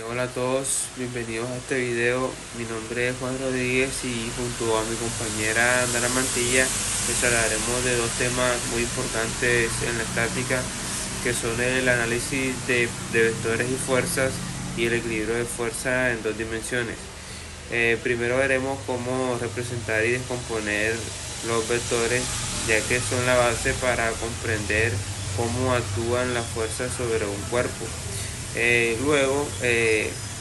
Hola a todos, bienvenidos a este video. Mi nombre es Juan Rodríguez y junto a mi compañera Dana Mantilla les hablaremos de dos temas muy importantes en la estática, que son el análisis de vectores y fuerzas y el equilibrio de fuerza en dos dimensiones. Primero veremos cómo representar y descomponer los vectores, ya que son la base para comprender cómo actúan las fuerzas sobre un cuerpo. Luego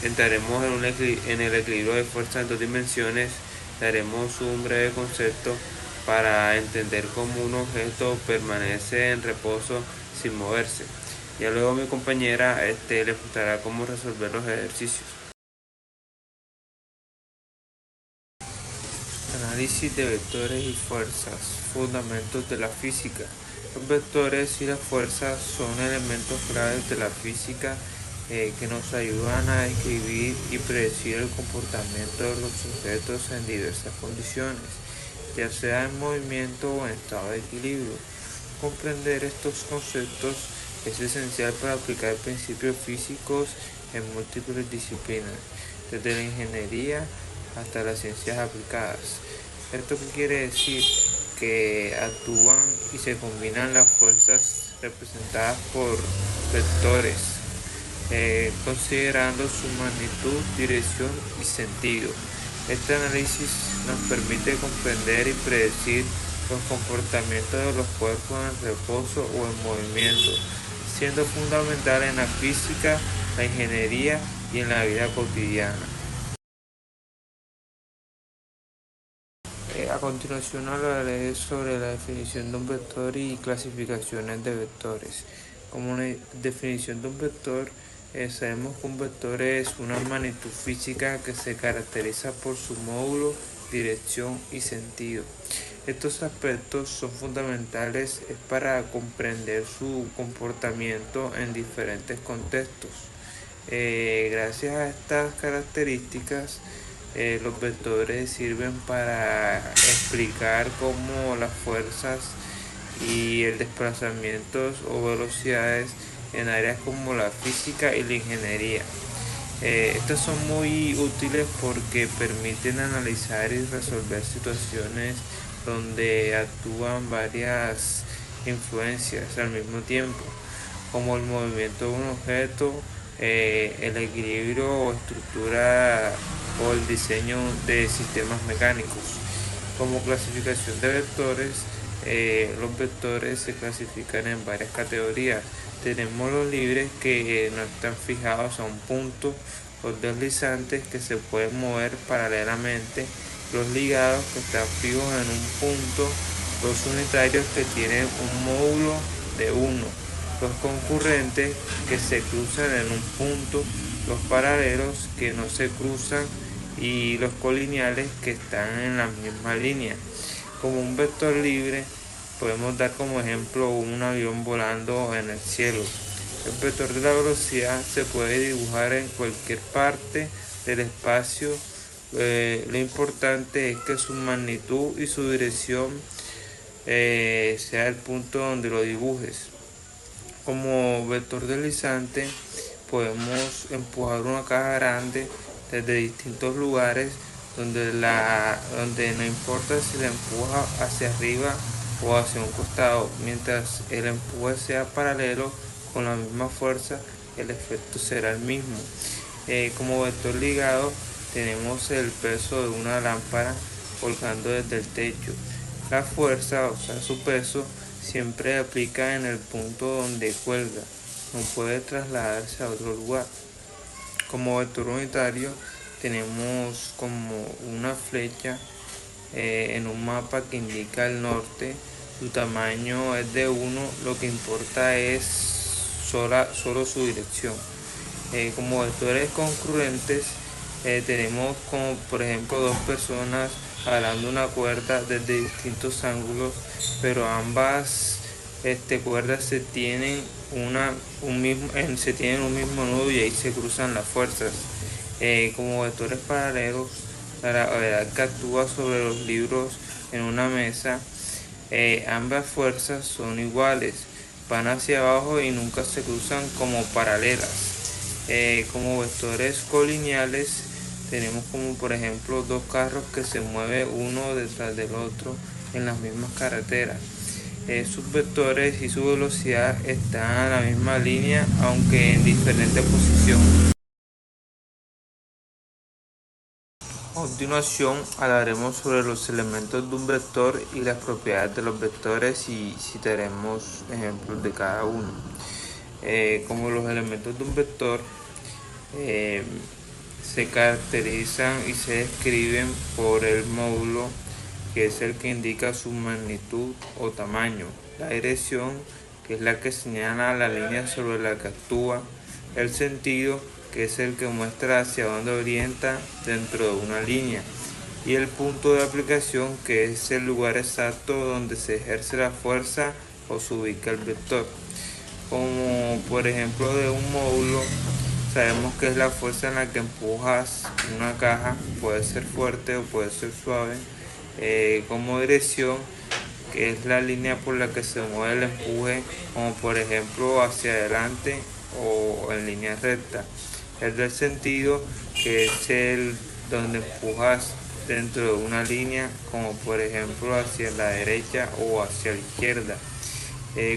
entraremos en el equilibrio de fuerza en dos dimensiones. Daremos un breve concepto para entender cómo un objeto permanece en reposo sin moverse. Ya luego mi compañera les mostrará cómo resolver los ejercicios. Análisis de vectores y fuerzas, fundamentos de la física. Los vectores y las fuerzas son elementos claves de la física que nos ayudan a describir y predecir el comportamiento de los objetos en diversas condiciones, ya sea en movimiento o en estado de equilibrio. Comprender estos conceptos es esencial para aplicar principios físicos en múltiples disciplinas, desde la ingeniería hasta las ciencias aplicadas. ¿Esto qué quiere decir? Que actúan y se combinan las fuerzas representadas por vectores, considerando su magnitud, dirección y sentido. Este análisis nos permite comprender y predecir los comportamientos de los cuerpos en reposo o en movimiento, siendo fundamental en la física, la ingeniería y en la vida cotidiana. A continuación hablaré sobre la definición de un vector y clasificaciones de vectores. Como una definición de un vector, sabemos que un vector es una magnitud física que se caracteriza por su módulo, dirección y sentido. Estos aspectos son fundamentales para comprender su comportamiento en diferentes contextos. Gracias a estas características, los vectores sirven para explicar cómo las fuerzas y el desplazamiento o velocidades en áreas como la física y la ingeniería. Estos son muy útiles porque permiten analizar y resolver situaciones donde actúan varias influencias al mismo tiempo, como el movimiento de un objeto, el equilibrio o estructura o el diseño de sistemas mecánicos. Como clasificación de vectores, los vectores se clasifican en varias categorías. Tenemos los libres, que no están fijados a un punto, los deslizantes, que se pueden mover paralelamente, los ligados, que están fijos en un punto, los unitarios, que tienen un módulo de 1, los concurrentes, que se cruzan en un punto, los paralelos, que no se cruzan, y los colineales, que están en la misma línea. Como un vector libre, podemos dar como ejemplo un avión volando en el cielo. El vector de la velocidad se puede dibujar en cualquier parte del espacio. Lo importante es que su magnitud y su dirección sea el punto donde lo dibujes. Como vector deslizante, podemos empujar una caja grande desde distintos lugares donde no importa si la empuja hacia arriba o hacia un costado. Mientras el empuje sea paralelo con la misma fuerza, el efecto será el mismo. Como vector ligado, tenemos el peso de una lámpara colgando desde el techo. La fuerza, o sea su peso, siempre aplica en el punto donde cuelga, no puede trasladarse a otro lugar. Como vector unitario, tenemos como una flecha en un mapa que indica el norte. Su tamaño es de 1, lo que importa es solo su dirección. Como vectores concurrentes, tenemos como por ejemplo dos personas jalando una cuerda desde distintos ángulos, pero ambas cuerdas se tienen un mismo nudo y ahí se cruzan las fuerzas. Como vectores paralelos, la gravedad que actúa sobre los libros en una mesa, ambas fuerzas son iguales, van hacia abajo y nunca se cruzan como paralelas. Como vectores colineales tenemos como por ejemplo dos carros que se mueven uno detrás del otro en las mismas carreteras. Sus vectores y su velocidad están en la misma línea aunque en diferente posición. A continuación hablaremos sobre los elementos de un vector y las propiedades de los vectores y citaremos ejemplos de cada uno. Como los elementos de un vector se caracterizan y se describen por el módulo, que es el que indica su magnitud o tamaño, la dirección, que es la que señala la línea sobre la que actúa, el sentido, que es el que muestra hacia dónde orienta dentro de una línea, y el punto de aplicación, que es el lugar exacto donde se ejerce la fuerza o se ubica el vector. Como por ejemplo de un módulo, sabemos que es la fuerza en la que empujas una caja, puede ser fuerte o puede ser suave. Como dirección, que es la línea por la que se mueve el empuje, como por ejemplo hacia adelante o en línea recta. El del sentido, que es el donde empujas dentro de una línea, como por ejemplo hacia la derecha o hacia la izquierda.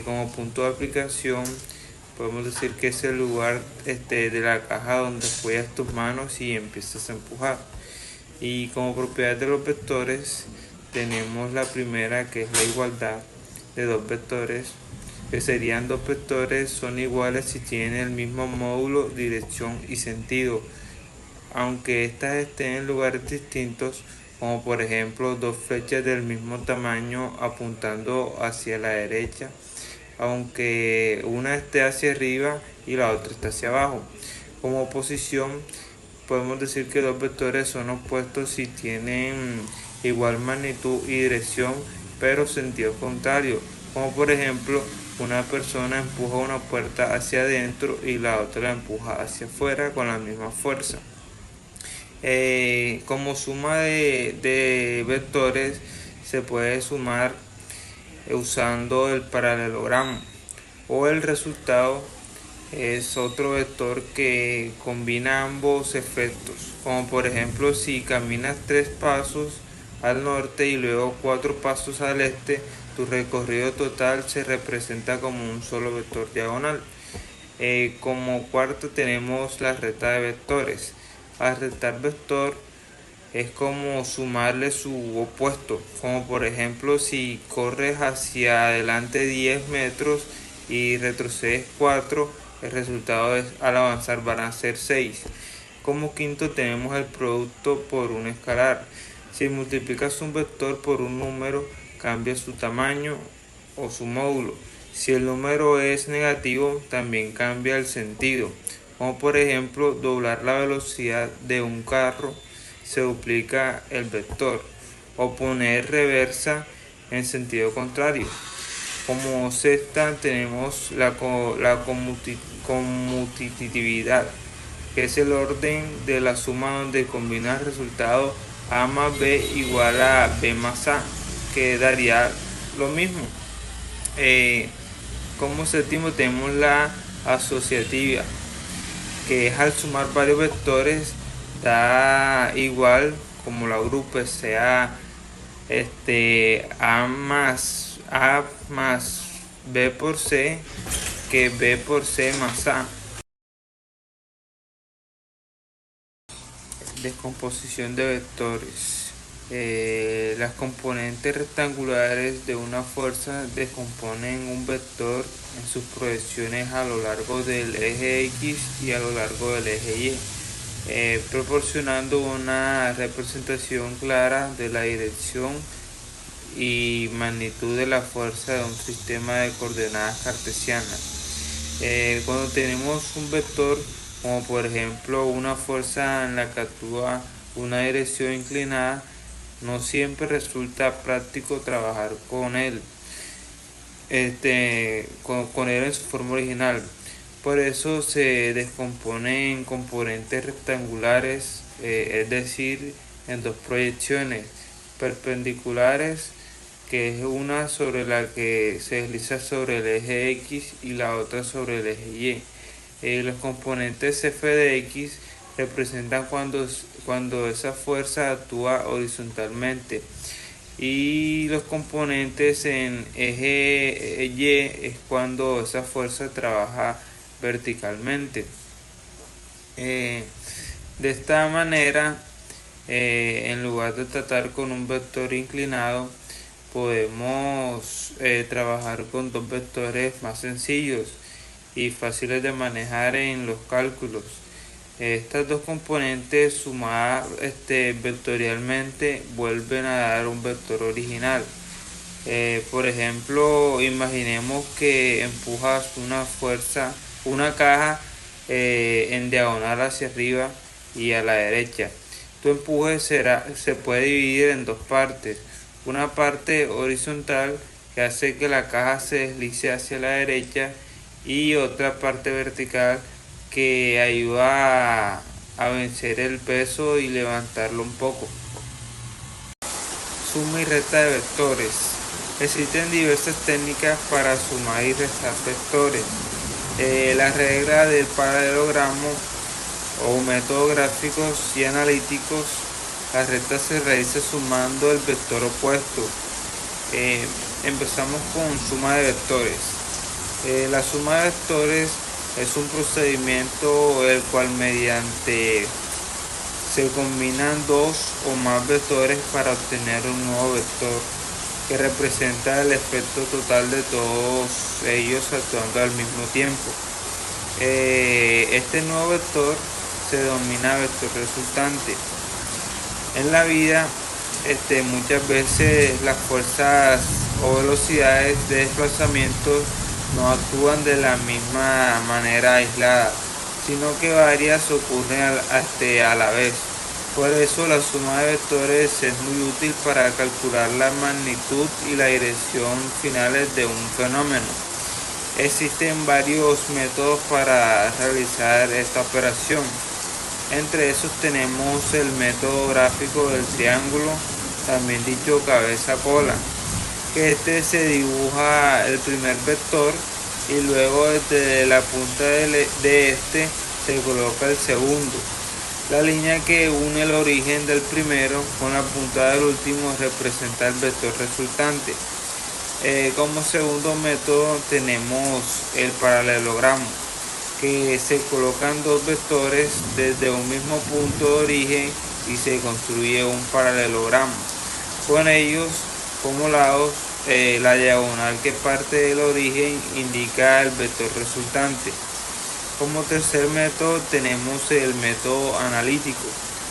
Como punto de aplicación, podemos decir que es el lugar de la caja donde apoyas tus manos y empiezas a empujar. Y como propiedad de los vectores tenemos la primera, que es la igualdad de dos vectores, que serían dos vectores son iguales si tienen el mismo módulo, dirección y sentido, aunque éstas estén en lugares distintos, como por ejemplo dos flechas del mismo tamaño apuntando hacia la derecha, aunque una esté hacia arriba y la otra está hacia abajo. Como posición, podemos decir que dos vectores son opuestos si tienen igual magnitud y dirección, pero sentido contrario, como por ejemplo una persona empuja una puerta hacia adentro y la otra la empuja hacia afuera con la misma fuerza. Como suma de vectores se puede sumar usando el paralelogramo, o el resultado es otro vector que combina ambos efectos, como por ejemplo si caminas 3 pasos al norte y luego 4 pasos al este, tu recorrido total se representa como un solo vector diagonal. Como cuarto tenemos la recta de vectores. Al restar vector es como sumarle su opuesto, como por ejemplo si corres hacia adelante 10 metros y retrocedes 4, el resultado al avanzar van a ser 6. Como quinto tenemos el producto por un escalar. Si multiplicas un vector por un número, cambia su tamaño o su módulo. Si el número es negativo, también cambia el sentido. Como por ejemplo, doblar la velocidad de un carro se duplica el vector, o poner reversa en sentido contrario. Como sexta tenemos la conmutatividad, que es el orden de la suma donde combina el resultado A más B igual a B más A, que daría lo mismo. Como séptimo tenemos la asociativa, que es al sumar varios vectores da igual, como la grupo sea A más B por C que B por C más A. Descomposición de vectores. Las componentes rectangulares de una fuerza descomponen un vector en sus proyecciones a lo largo del eje X y a lo largo del eje Y, proporcionando una representación clara de la dirección y magnitud de la fuerza de un sistema de coordenadas cartesianas. Cuando tenemos un vector, como por ejemplo una fuerza en la que actúa una dirección inclinada, no siempre resulta práctico trabajar con él, con él en su forma original. Por eso se descompone en componentes rectangulares, es decir, en dos proyecciones perpendiculares, que es una sobre la que se desliza sobre el eje X y la otra sobre el eje Y. Los componentes f de x representan cuando esa fuerza actúa horizontalmente, y los componentes en eje y es cuando esa fuerza trabaja verticalmente. De esta manera, en lugar de tratar con un vector inclinado, podemos trabajar con dos vectores más sencillos y fáciles de manejar en los cálculos. Estas dos componentes sumadas vectorialmente vuelven a dar un vector original. Por ejemplo, imaginemos que empujas una caja en diagonal hacia arriba y a la derecha. Tu empuje se puede dividir en dos partes. Una parte horizontal, que hace que la caja se deslice hacia la derecha, y otra parte vertical, que ayuda a vencer el peso y levantarlo un poco. Suma y resta de vectores. Existen diversas técnicas para sumar y restar vectores. La regla del paralelogramo o métodos gráficos y analíticos, la resta se realiza sumando el vector opuesto. Empezamos con suma de vectores. La suma de vectores es un procedimiento el cual mediante se combinan dos o más vectores para obtener un nuevo vector que representa el efecto total de todos ellos actuando al mismo tiempo. Este nuevo vector se denomina vector resultante. En la vida, muchas veces las fuerzas o velocidades de desplazamiento no actúan de la misma manera aislada, sino que varias ocurren a la vez. Por eso la suma de vectores es muy útil para calcular la magnitud y la dirección finales de un fenómeno. Existen varios métodos para realizar esta operación. Entre esos tenemos el método gráfico del triángulo, también dicho cabeza-cola, que se dibuja el primer vector y luego desde la punta de este se coloca el segundo. La línea que une el origen del primero con la punta del último representa el vector resultante. Como segundo método tenemos el paralelogramo, que se colocan dos vectores desde un mismo punto de origen y se construye un paralelogramo. Con ellos como lados, la diagonal que parte del origen indica el vector resultante. Como tercer método tenemos el método analítico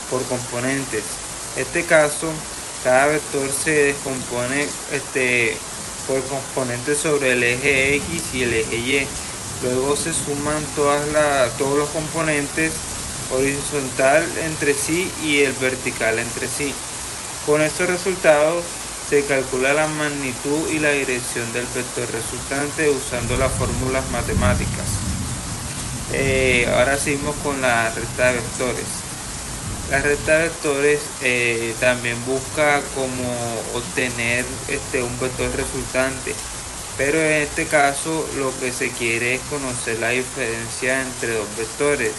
por componentes. En este caso, cada vector se descompone por componentes sobre el eje X y el eje Y. Luego se suman todos los componentes horizontal entre sí y el vertical entre sí. Con estos resultados se calcula la magnitud y la dirección del vector resultante usando las fórmulas matemáticas. Ahora seguimos con la resta de vectores. La resta de vectores también busca como obtener un vector resultante, pero en este caso lo que se quiere es conocer la diferencia entre dos vectores.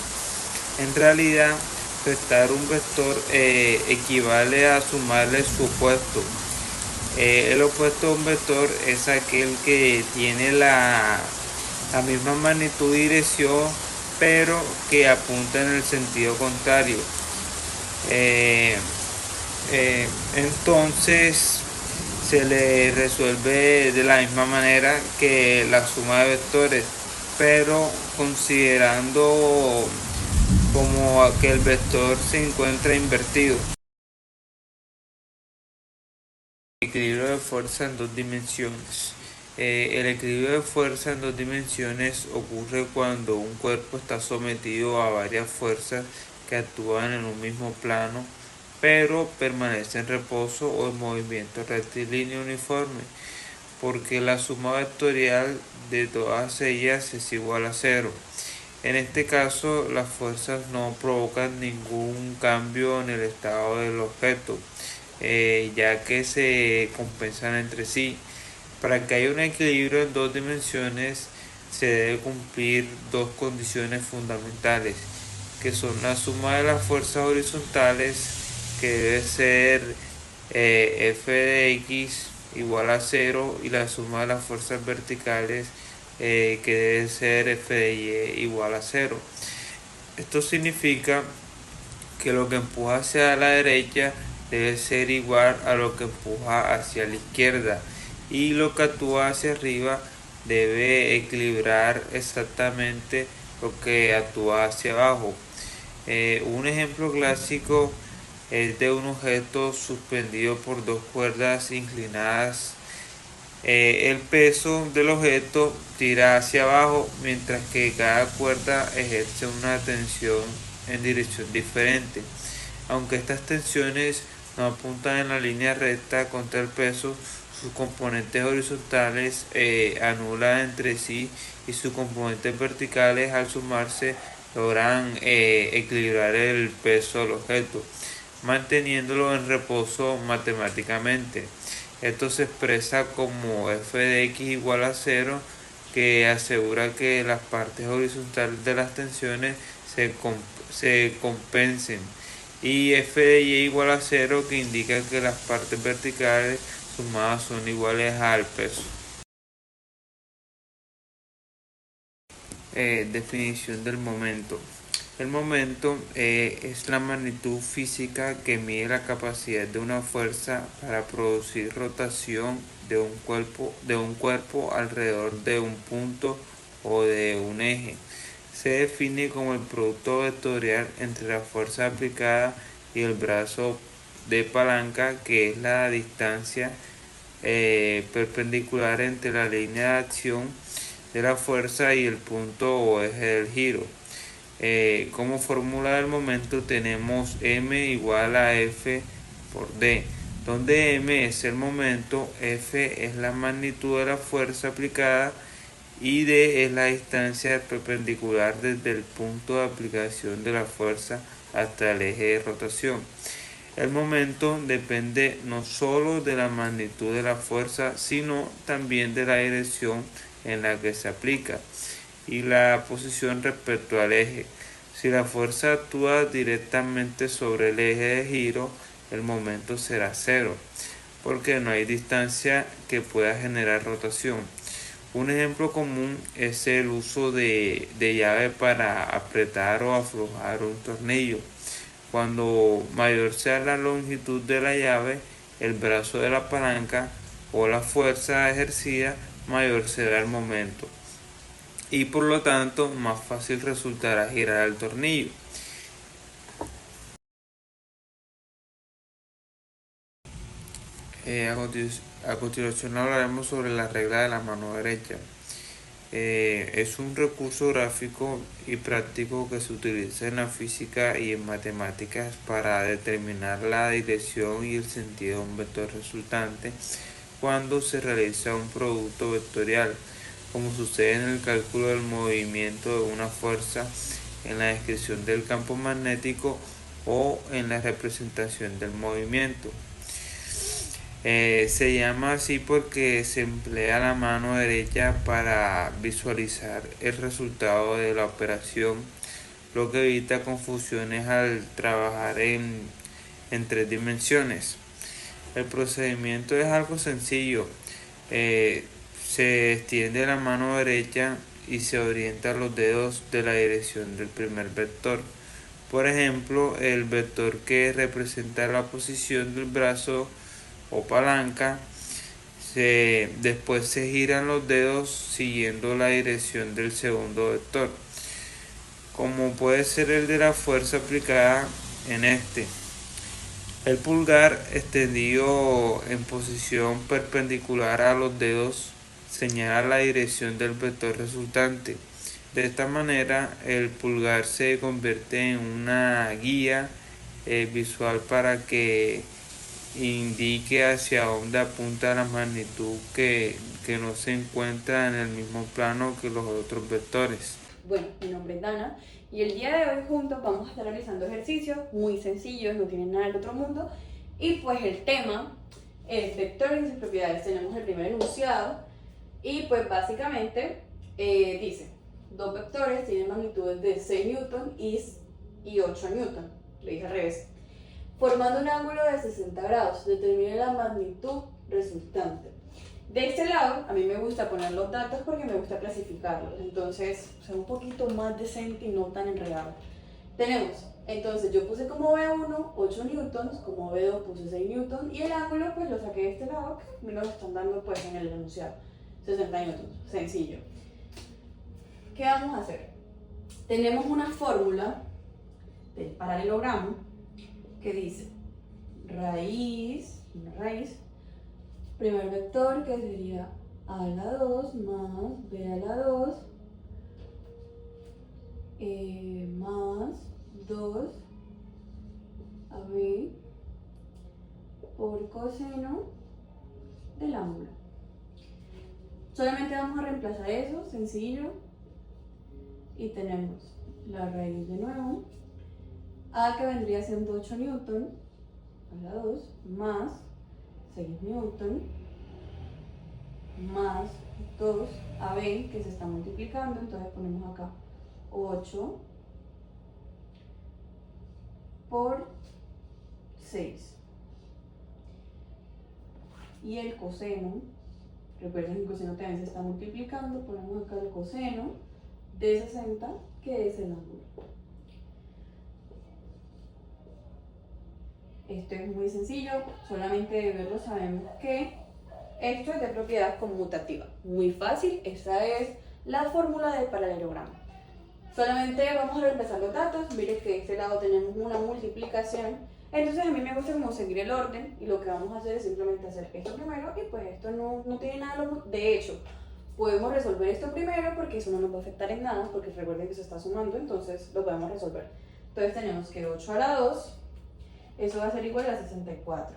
En realidad, restar un vector equivale a sumarle su opuesto. El opuesto de un vector es aquel que tiene la misma magnitud y dirección, pero que apunta en el sentido contrario. Entonces se le resuelve de la misma manera que la suma de vectores, pero considerando como que el vector se encuentra invertido. Equilibrio de fuerza en dos dimensiones. El equilibrio de fuerza en dos dimensiones ocurre cuando un cuerpo está sometido a varias fuerzas que actúan en un mismo plano, pero permanece en reposo o en movimiento rectilíneo uniforme, porque la suma vectorial de todas ellas es igual a 0. En este caso, las fuerzas no provocan ningún cambio en el estado del objeto, ya que se compensan entre sí. Para que haya un equilibrio en dos dimensiones, se debe cumplir dos condiciones fundamentales, que son la suma de las fuerzas horizontales, que debe ser f de x igual a 0, y la suma de las fuerzas verticales, que debe ser f de y igual a 0. Esto significa que lo que empuja hacia la derecha debe ser igual a lo que empuja hacia la izquierda, y lo que actúa hacia arriba debe equilibrar exactamente lo que actúa hacia abajo. Un ejemplo clásico es de un objeto suspendido por dos cuerdas inclinadas. El peso del objeto tira hacia abajo, mientras que cada cuerda ejerce una tensión en dirección diferente. Aunque estas tensiones no apuntan en la línea recta contra el peso, sus componentes horizontales anulan entre sí, y sus componentes verticales, al sumarse, logran equilibrar el peso del objeto, manteniéndolo en reposo matemáticamente. Esto se expresa como f de x igual a 0, que asegura que las partes horizontales de las tensiones se compensen, y f de y igual a 0, que indica que las partes verticales sumadas son iguales al peso. Definición del momento. El momento es la magnitud física que mide la capacidad de una fuerza para producir rotación de un cuerpo alrededor de un punto o de un eje. Se define como el producto vectorial entre la fuerza aplicada y el brazo de palanca, que es la distancia perpendicular entre la línea de acción de la fuerza y el punto o eje del giro. Como fórmula del momento tenemos m igual a f por d, donde m es el momento, f es la magnitud de la fuerza aplicada y d es la distancia perpendicular desde el punto de aplicación de la fuerza hasta el eje de rotación. El momento depende no solo de la magnitud de la fuerza, sino también de la dirección en la que se aplica y la posición respecto al eje. Si la fuerza actúa directamente sobre el eje de giro, el momento será 0, porque no hay distancia que pueda generar rotación. Un ejemplo común es el uso de llave para apretar o aflojar un tornillo. Cuando mayor sea la longitud de la llave, el brazo de la palanca o la fuerza ejercida, mayor será el momento, y por lo tanto más fácil resultará girar el tornillo. A continuación hablaremos sobre la regla de la mano derecha. Es un recurso gráfico y práctico que se utiliza en la física y en matemáticas para determinar la dirección y el sentido de un vector resultante cuando se realiza un producto vectorial, como sucede en el cálculo del movimiento de una fuerza, en la descripción del campo magnético o en la representación del movimiento. Se llama así porque se emplea la mano derecha para visualizar el resultado de la operación, lo que evita confusiones al trabajar en 3 dimensiones. El procedimiento es algo sencillo. Se extiende la mano derecha y se orientan los dedos de la dirección del primer vector. Por ejemplo, el vector que representa la posición del brazo o palanca. Después se giran los dedos siguiendo la dirección del segundo vector, como puede ser el de la fuerza aplicada en este. El pulgar extendido en posición perpendicular a los dedos señala la dirección del vector resultante. De esta manera, el pulgar se convierte en una guía visual para que indique hacia dónde apunta la magnitud que no se encuentra en el mismo plano que los otros vectores. Bueno, mi nombre es Dana y el día de hoy juntos vamos a estar realizando ejercicios muy sencillos, no tienen nada del otro mundo, y pues el tema es vectores y sus propiedades. Tenemos el primer enunciado y pues básicamente Dice, dos vectores tienen magnitudes de 6 newton y 8 newton, lo dije al revés. Formando un ángulo de 60 grados, determine la magnitud resultante. De este lado, a mí me gusta poner los datos porque me gusta clasificarlos, entonces ser un poquito más decente y no tan enredado. Tenemos, entonces yo puse como B1 8 newtons, como B2 puse 6 newtons y el ángulo pues lo saqué de este lado que me lo están dando pues en el enunciado, 60 newtons, sencillo. ¿Qué vamos a hacer? Tenemos una fórmula del paralelogramo que dice una raíz, primer vector que sería a la 2 más b a la 2 más 2 ab por coseno del ángulo. Solamente vamos a reemplazar eso, sencillo, y tenemos la raíz de nuevo, a que vendría siendo 8 newton a la 2 más 6 newton más 2 a b que se está multiplicando, entonces ponemos acá 8 por 6 y el coseno, recuerden que el coseno también se está multiplicando, ponemos acá el coseno de 60 que es el ángulo. Esto es muy sencillo, solamente de verlo sabemos que esto es de propiedad conmutativa. Muy fácil, esa es la fórmula del paralelogramo. Solamente vamos a reemplazar los datos. Miren que de este lado tenemos una multiplicación. Entonces a mí me gusta como seguir el orden y lo que vamos a hacer es simplemente hacer esto primero y pues esto no tiene nada. De hecho, podemos resolver esto primero porque eso no nos va a afectar en nada porque recuerden que se está sumando, entonces lo podemos resolver. Entonces tenemos que 8 a la 2, eso va a ser igual a 64,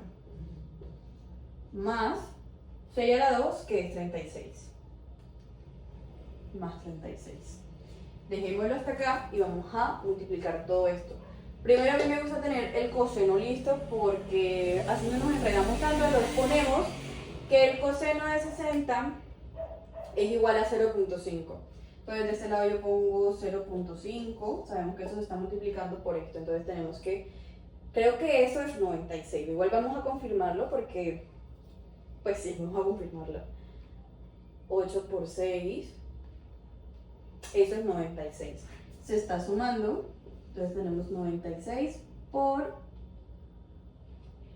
más 6 a la 2, que es 36, más 36. Dejémoslo hasta acá y vamos a multiplicar todo esto. Primero a mí me gusta tener el coseno listo porque así no nos enredamos tanto, lo ponemos que el coseno de 60 es igual a 0.5. Entonces de este lado yo pongo 0.5, sabemos que eso se está multiplicando por esto, entonces tenemos que, creo que eso es 96, igual vamos a confirmarlo porque, pues sí, vamos a confirmarlo. 8 por 6, eso es 96. Se está sumando, entonces tenemos 96 por,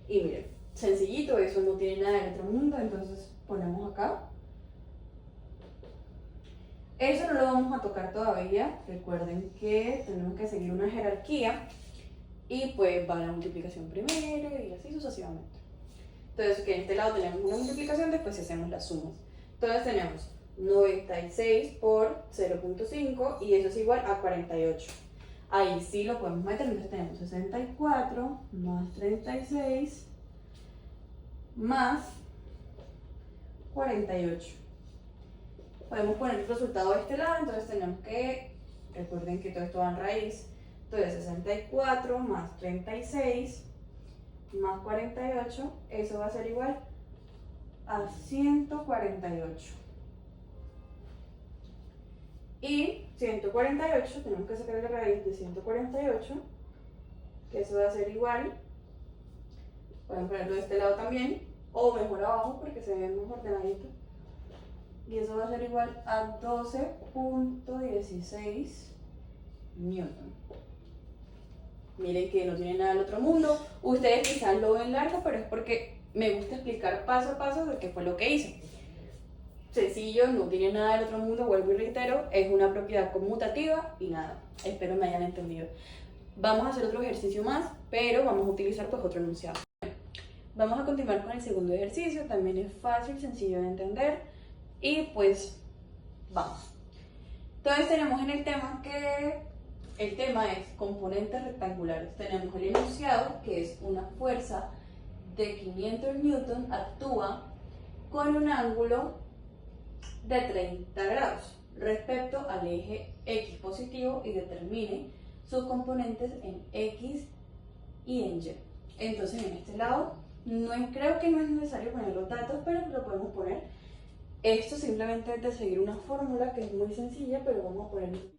y miren, sencillito, eso no tiene nada del otro mundo, entonces ponemos acá. Eso no lo vamos a tocar todavía, recuerden que tenemos que seguir una jerarquía y pues va la multiplicación primero y así sucesivamente. Entonces que en este lado tenemos una multiplicación, después hacemos las sumas. Entonces tenemos 96 por 0.5 y eso es igual a 48. Ahí sí lo podemos meter, entonces tenemos 64 más 36 más 48. Podemos poner el resultado de este lado, entonces tenemos que, recuerden que todo esto va en raíz, entonces 64 más 36 más 48, eso va a ser igual a 148. Y 148, tenemos que sacar la raíz de 148, que eso va a ser igual, pueden ponerlo de este lado también, o mejor abajo porque se ve más ordenadito. Y eso va a ser igual a 12.16 newton. Miren que no tiene nada del otro mundo. Ustedes quizás lo ven largo, pero es porque me gusta explicar paso a paso de qué fue lo que hice. Sencillo, no tiene nada del otro mundo, vuelvo y reitero, es una propiedad conmutativa y nada. Espero me hayan entendido. Vamos a hacer otro ejercicio más, pero vamos a utilizar pues otro enunciado. Vamos a continuar con el segundo ejercicio, también es fácil, sencillo de entender. Y pues vamos. Entonces tenemos en el tema que el tema es componentes rectangulares. Tenemos el enunciado que es una fuerza de 500 newton actúa con un ángulo de 30 grados respecto al eje X positivo y determine sus componentes en X y en Y. Entonces en este lado creo que no es necesario poner los datos, pero lo podemos poner. Esto simplemente es de seguir una fórmula que es muy sencilla, pero vamos a poner.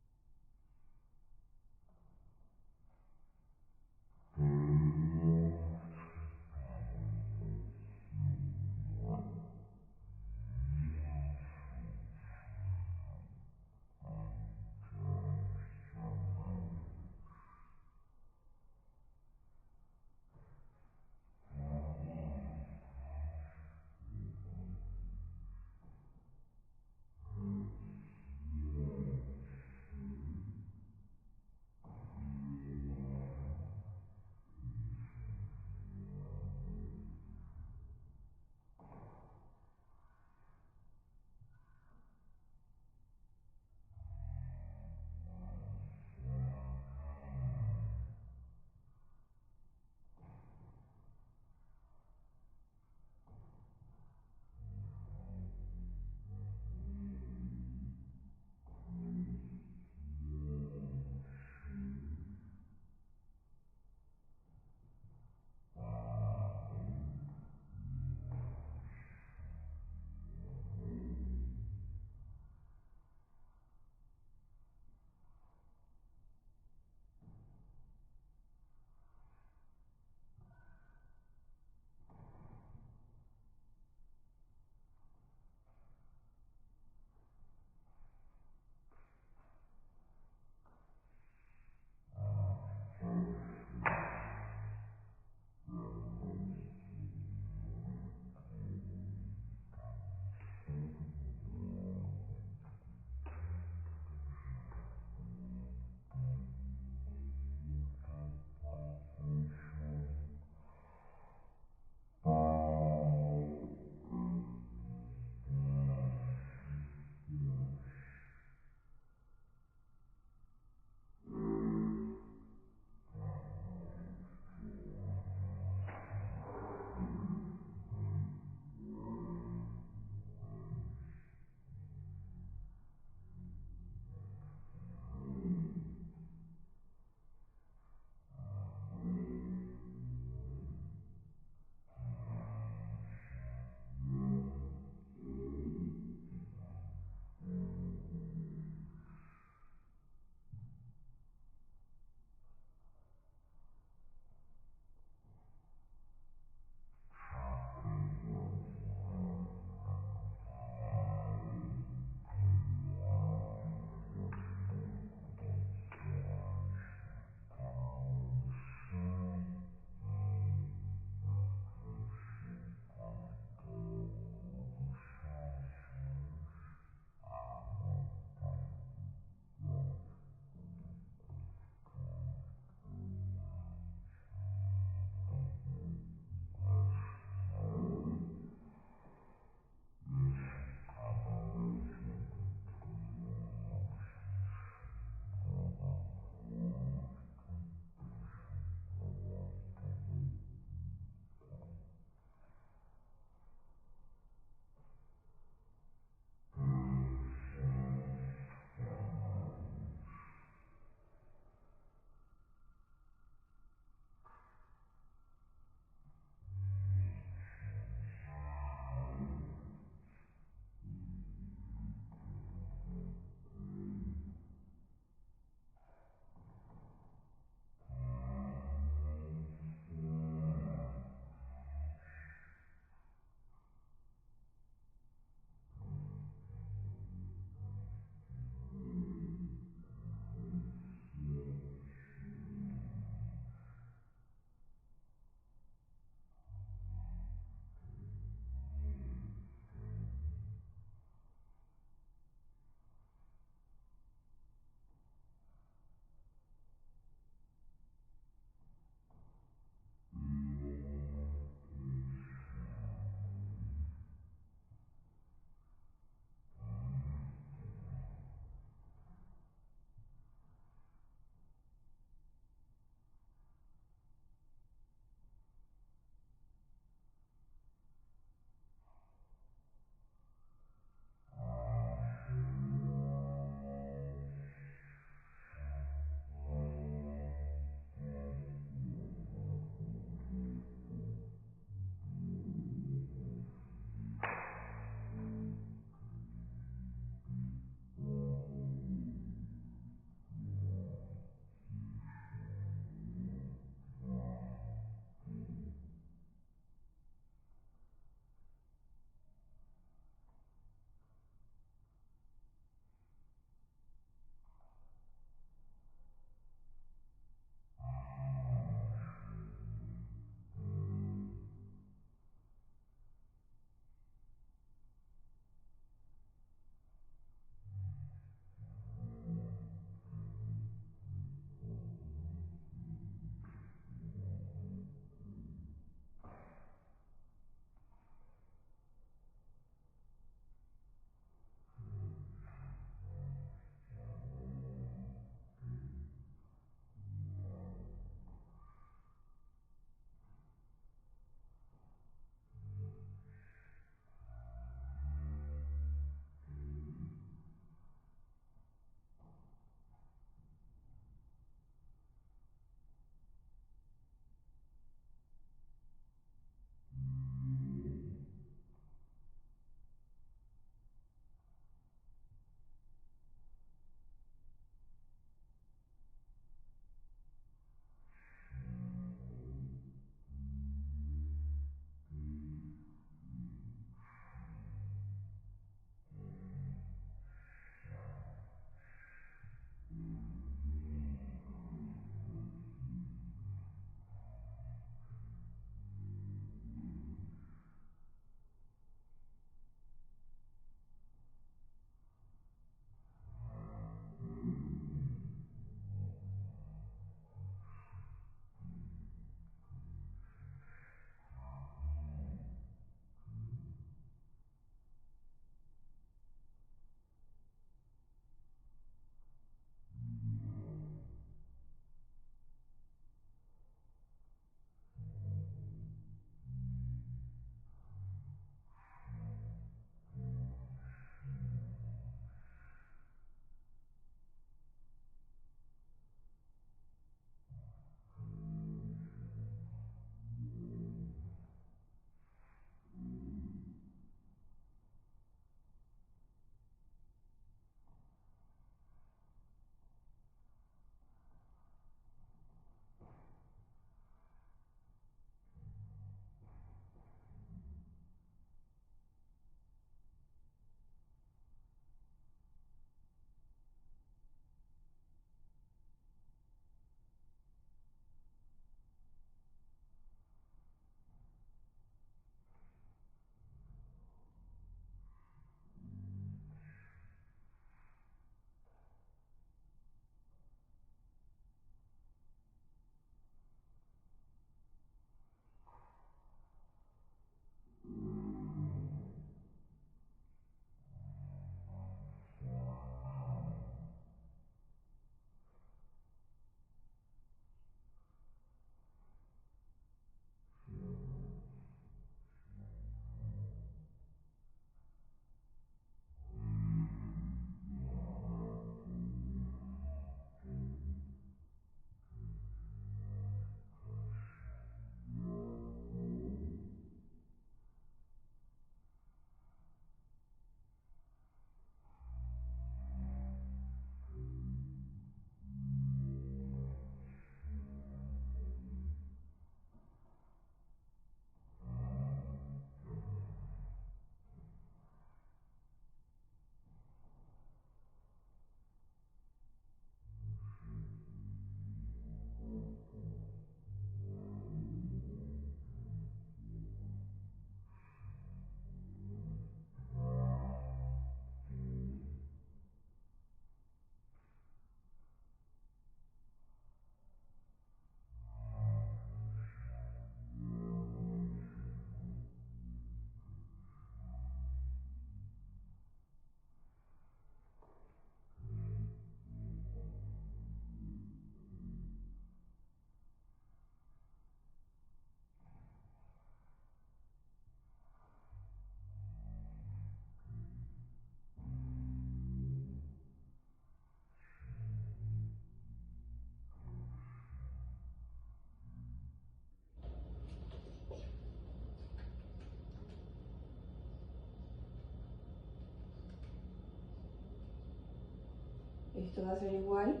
Esto va a ser igual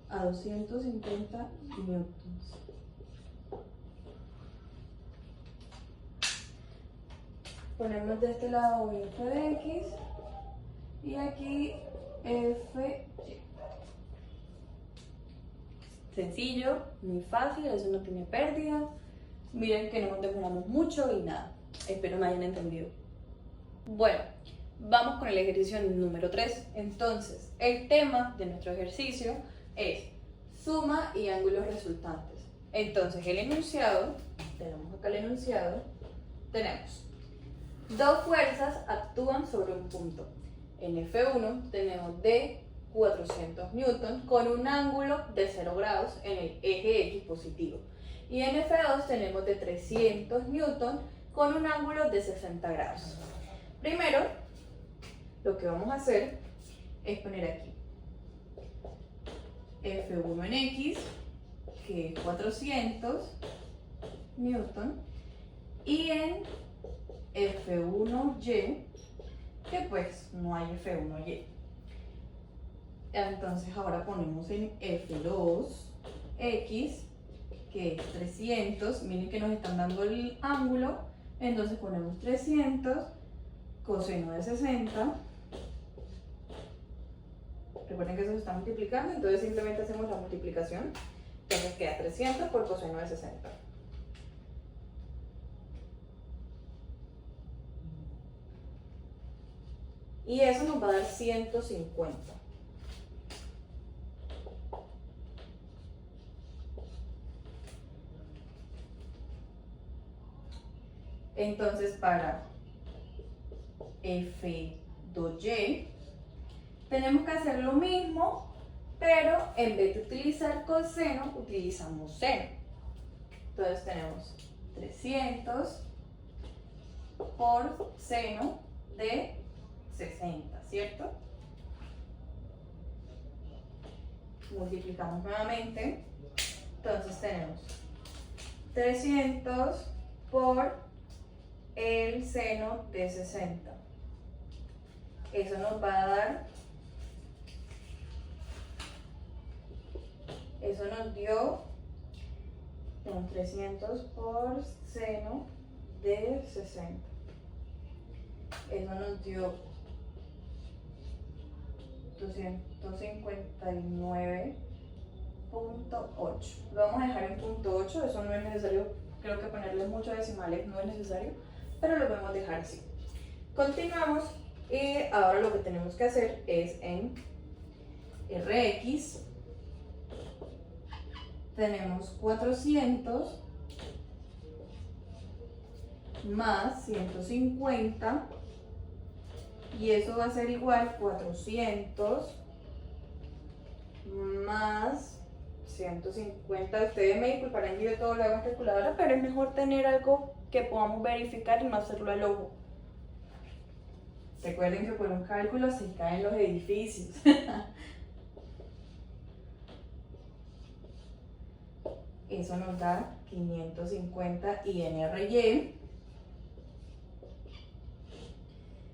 a 250 newtons. Ponemos de este lado f de x y aquí f y. Sencillo, muy fácil, eso no tiene pérdida. Miren que no nos demoramos mucho y nada. Espero me hayan entendido. Bueno, vamos con el ejercicio número 3. Entonces, el tema de nuestro ejercicio es suma y ángulos resultantes. Entonces, el enunciado, tenemos acá el enunciado, tenemos dos fuerzas actúan sobre un punto. En F1 tenemos de 400 newtons con un ángulo de 0 grados en el eje X positivo. Y en F2 tenemos de 300 newtons con un ángulo de 60 grados. Primero, lo que vamos a hacer es poner aquí F1 en X, que es 400 newtons, y en F1Y, que pues no hay F1Y. Entonces ahora ponemos en F2X, que es 300, miren que nos están dando el ángulo, entonces ponemos 300 coseno de 60. Recuerden que eso se está multiplicando, entonces simplemente hacemos la multiplicación. Entonces queda 300 por coseno de 60. Y eso nos va a dar 150. Entonces para F2Y tenemos que hacer lo mismo, pero en vez de utilizar coseno, utilizamos seno. Entonces tenemos 300 por seno de 60, ¿cierto? Multiplicamos nuevamente. Entonces tenemos 300 por el seno de 60. Eso nos va a dar, eso nos dio 300 por seno de 60. Eso nos dio 259.8. Lo vamos a dejar en punto 8, eso no es necesario, creo que ponerle muchos decimales no es necesario, pero lo podemos dejar así. Continuamos y ahora lo que tenemos que hacer es en Rx tenemos 400 más 150 y eso va a ser igual 400 más 150. Ustedes me disculparán que yo todo lo hago en calculadora, pero es mejor tener algo que podamos verificar y no hacerlo al ojo. Recuerden que por un cálculo se caen los edificios. Eso nos da 550 y en RY.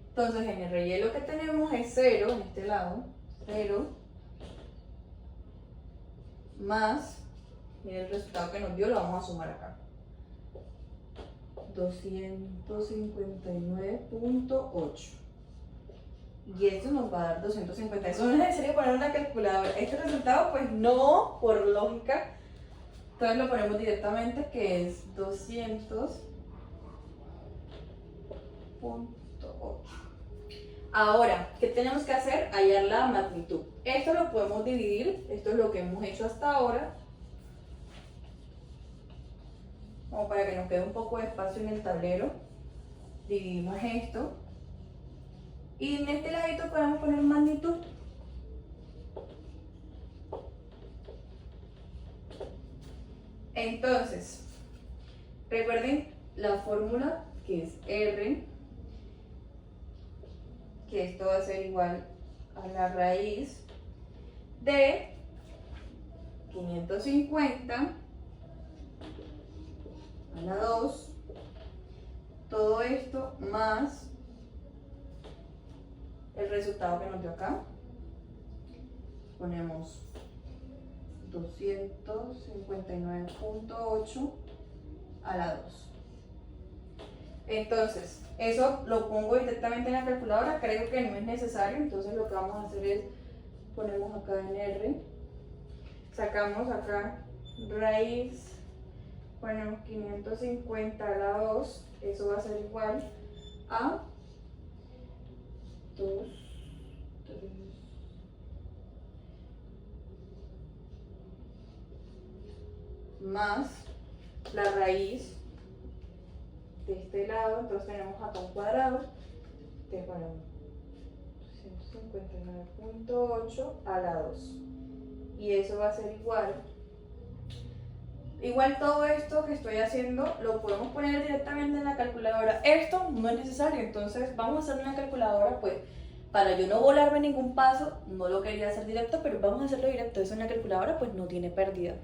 Entonces en RY lo que tenemos es 0 en este lado, 0 más, miren el resultado que nos dio, lo vamos a sumar acá. 259.8. Y esto nos va a dar 250. Eso no es necesario poner una calculadora. Este resultado, pues no, por lógica. Entonces lo ponemos directamente, que es 200.8. Ahora, ¿qué tenemos que hacer? Hallar la magnitud. Esto lo podemos dividir, esto es lo que hemos hecho hasta ahora. Como para que nos quede un poco de espacio en el tablero. Dividimos esto. Y en este ladito podemos poner magnitud. Entonces, recuerden la fórmula que es R, que esto va a ser igual a la raíz de 550 a la 2, todo esto más el resultado que nos dio acá, ponemos 259.8 a la 2. Entonces, eso lo pongo directamente en la calculadora, creo que no es necesario, entonces lo que vamos a hacer es, ponemos acá en R, sacamos acá raíz, ponemos 550 a la 2, eso va a ser igual a 2, 3, más la raíz de este lado, entonces tenemos acá un cuadrado, te ponemos 159.8 a la 2, y eso va a ser igual todo esto que estoy haciendo lo podemos poner directamente en la calculadora. Esto no es necesario, entonces vamos a hacer una calculadora, pues para yo no volarme ningún paso, no lo quería hacer directo, pero vamos a hacerlo directo. Eso en la calculadora pues no tiene pérdida.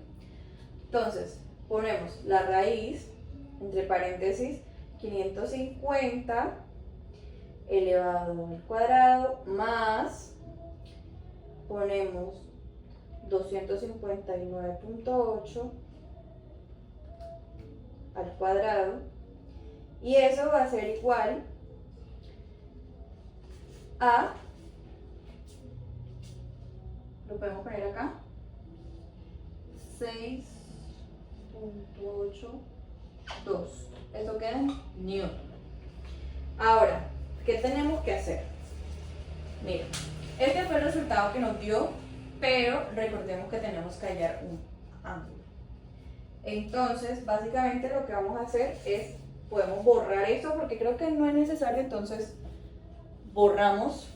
Entonces ponemos la raíz, entre paréntesis, 550 elevado al cuadrado más, ponemos 259.8 al cuadrado, y eso va a ser igual a, lo podemos poner acá, 6.82. Eso queda en newton. Ahora, ¿qué tenemos que hacer? Mira, este fue el resultado que nos dio, pero recordemos que tenemos que hallar un ángulo. Entonces, básicamente lo que vamos a hacer es, podemos borrar esto porque creo que no es necesario, entonces borramos,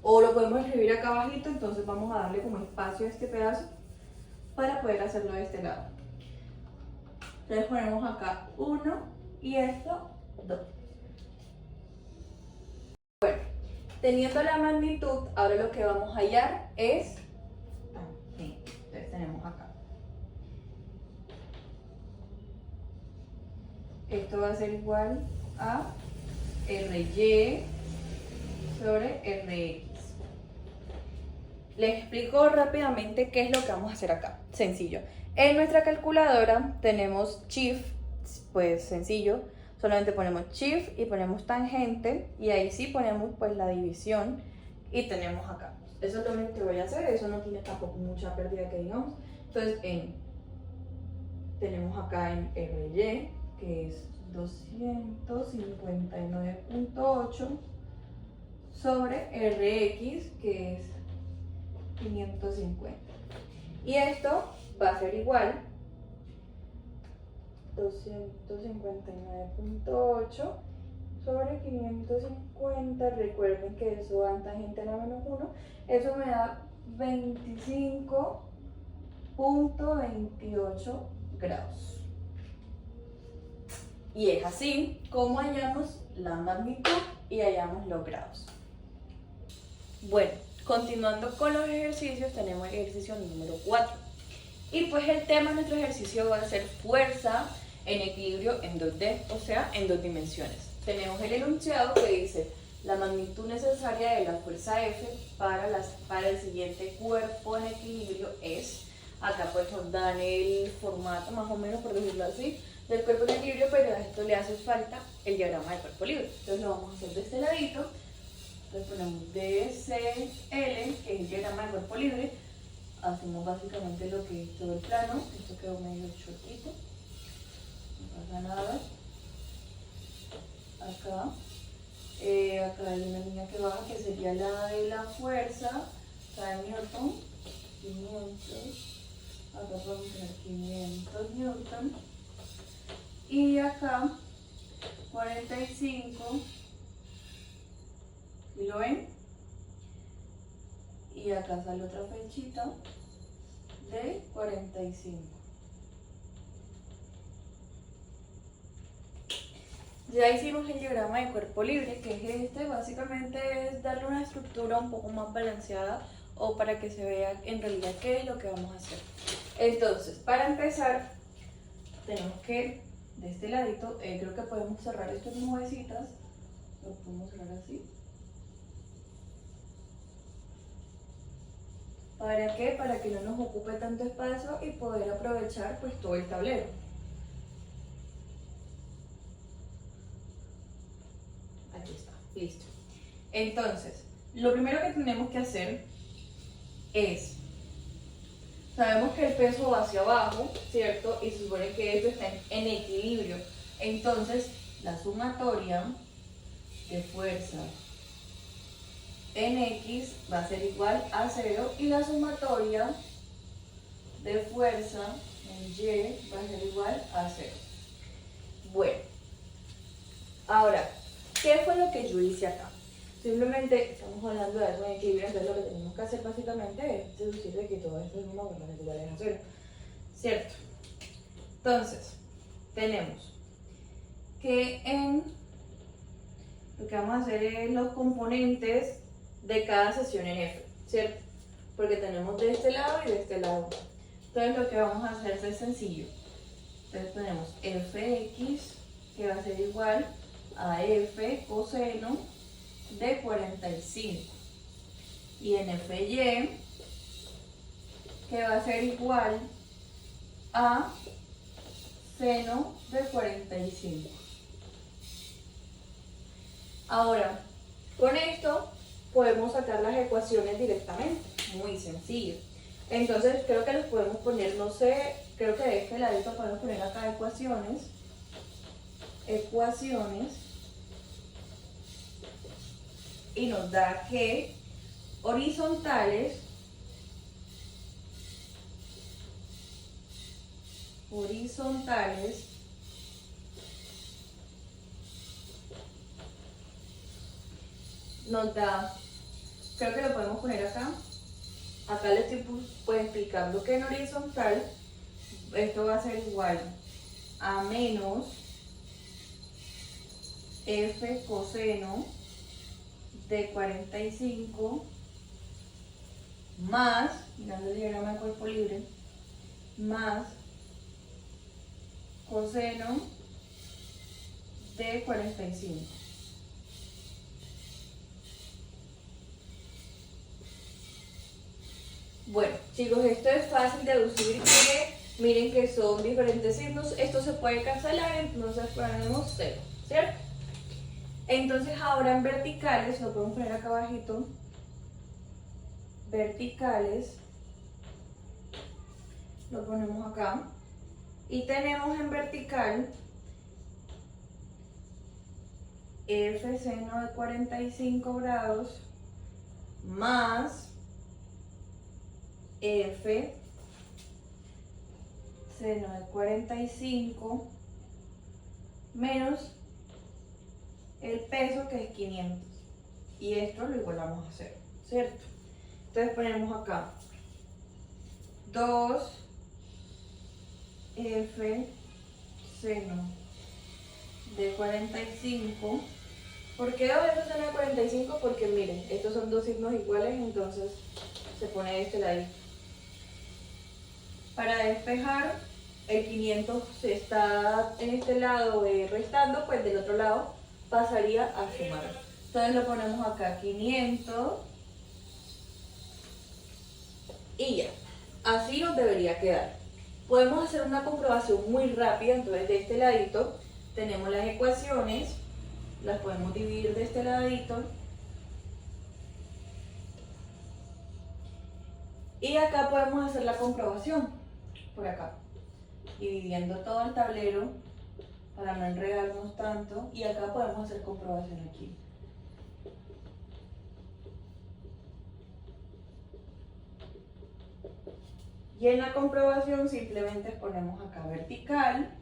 o lo podemos escribir acá abajito, entonces vamos a darle como espacio a este pedazo para poder hacerlo de este lado. Entonces ponemos acá 1 y esto 2. Bueno, teniendo la magnitud, ahora lo que vamos a hallar es, entonces tenemos acá. Esto va a ser igual a RY sobre RX. Les explico rápidamente qué es lo que vamos a hacer acá. Sencillo. En nuestra calculadora tenemos Shift, pues sencillo. Solamente ponemos Shift y ponemos tangente, y ahí sí ponemos pues la división y tenemos acá. Eso es lo único que voy a hacer, eso no tiene tampoco mucha pérdida que digamos. Entonces tenemos acá en RY, que es 259.8 sobre RX, que es 550. Y esto va a ser igual 259.8 sobre 550. Recuerden que eso va en tangente a la menos 1. Eso me da 25.28 grados. Y es así como hallamos la magnitud y hallamos los grados. Bueno, continuando con los ejercicios, tenemos el ejercicio número 4. Y pues el tema de nuestro ejercicio va a ser fuerza en equilibrio en 2D, o sea, en 2 dimensiones. Tenemos el enunciado que dice: la magnitud necesaria de la fuerza F para el siguiente cuerpo en equilibrio es, acá pues nos dan el formato más o menos, por decirlo así, del cuerpo en equilibrio, pero a esto le hace falta el diagrama de cuerpo libre. Entonces lo vamos a hacer de este ladito. Entonces ponemos DCL, que es el diagrama de cuerpo libre. Hacemos básicamente lo que es todo el plano. Esto quedó medio chotito, no pasa nada. Acá hay una línea que baja, que sería la de la fuerza, acá en Newton, 500, acá podemos tener 500 Newton, y acá 45, ¿y lo ven? Y acá sale otra flechita de 45. Ya hicimos el diagrama de cuerpo libre, que es este. Básicamente es darle una estructura un poco más balanceada, o para que se vea en realidad qué es lo que vamos a hacer. Entonces, para empezar, tenemos que, de este ladito, creo que podemos cerrar estas nubecitas. Lo podemos cerrar así, ¿Para qué? Para que no nos ocupe tanto espacio y poder aprovechar pues todo el tablero. Aquí está, listo. Entonces, lo primero que tenemos que hacer es, sabemos que el peso va hacia abajo, ¿cierto? Y se supone que esto está en equilibrio. Entonces, la sumatoria de fuerza en X va a ser igual a 0 y la sumatoria de fuerza en Y va a ser igual a 0. Bueno, ahora, ¿qué fue lo que yo hice acá? Simplemente estamos hablando de algo en equilibrio, entonces lo que tenemos que hacer básicamente es deducir de que todo esto es una verdad igual a 0, ¿cierto? Entonces, tenemos que lo que vamos a hacer es los componentes de cada sección en F, ¿cierto? Porque tenemos de este lado y de este lado. Entonces lo que vamos a hacer es sencillo. Entonces tenemos fx que va a ser igual a f coseno de 45 y en fy que va a ser igual a seno de 45. Ahora, con esto podemos sacar las ecuaciones directamente, muy sencillo. Entonces creo que los podemos poner, no sé, creo que de este ladito podemos poner acá ecuaciones, y nos da que horizontales nos da, creo que lo podemos poner acá. Acá le estoy pues explicando que en horizontal esto va a ser igual a menos f coseno de 45 más, mirando el diagrama de cuerpo libre, más coseno de 45. Bueno, chicos, esto es fácil de deducir que miren que son diferentes signos. Esto se puede cancelar, entonces ponemos 0, ¿cierto? Entonces ahora en verticales, lo podemos poner acá abajito, verticales, lo ponemos acá, y tenemos en vertical f seno de 45 grados más f seno de 45 menos el peso que es 500 y esto lo igualamos a 0, ¿cierto? Entonces ponemos acá 2 f seno de 45. ¿Por qué 2 f seno de 45? Porque miren, estos son dos signos iguales, entonces se pone de este ladito. Para despejar, el 500 se está en este lado restando, pues del otro lado pasaría a sumar. Entonces lo ponemos acá 500 y ya. Así nos debería quedar. Podemos hacer una comprobación muy rápida, entonces de este ladito tenemos las ecuaciones, las podemos dividir de este ladito. Y acá podemos hacer la comprobación, por acá, dividiendo todo el tablero para no enredarnos tanto. Y acá podemos hacer comprobación aquí. Y en la comprobación simplemente ponemos acá vertical.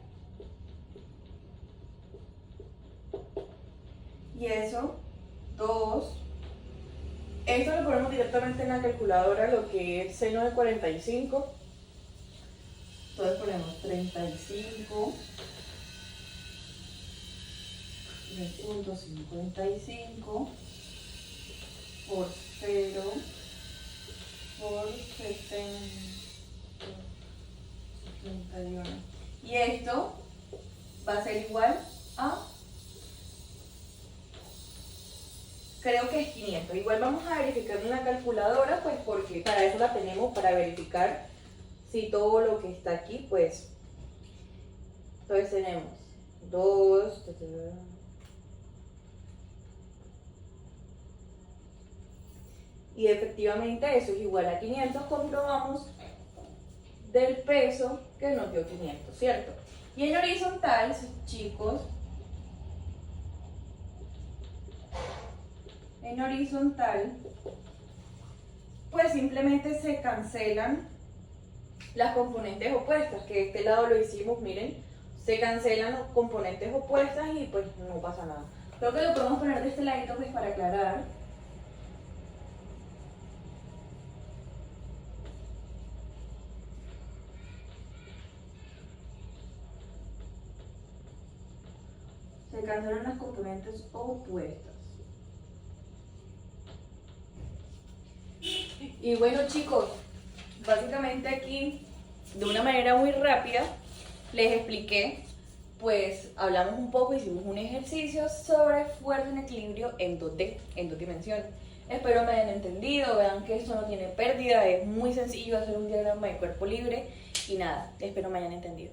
Y eso, 2. Esto lo ponemos directamente en la calculadora, lo que es seno de 45. Entonces ponemos 35, 3.55 por 0 por 71. Y esto va a ser igual a creo que es 500. Igual vamos a verificar en la calculadora, pues porque para eso la tenemos, para verificar si todo lo que está aquí, pues. Entonces tenemos 2. Y efectivamente eso es igual a 500, comprobamos del peso que nos dio 500, ¿cierto? Y en horizontal, chicos, en horizontal, pues simplemente se cancelan las componentes opuestas, que de este lado lo hicimos, miren, se cancelan las componentes opuestas y pues no pasa nada. Creo que lo podemos poner de este ladito pues para aclarar. Se cancelan las componentes opuestas. Y bueno, chicos, básicamente aquí, de una manera muy rápida, les expliqué, pues hablamos un poco, hicimos un ejercicio sobre fuerza en equilibrio en 2D, en 2 dimensiones. Espero me hayan entendido, vean que esto no tiene pérdida, es muy sencillo hacer un diagrama de cuerpo libre y nada, espero me hayan entendido.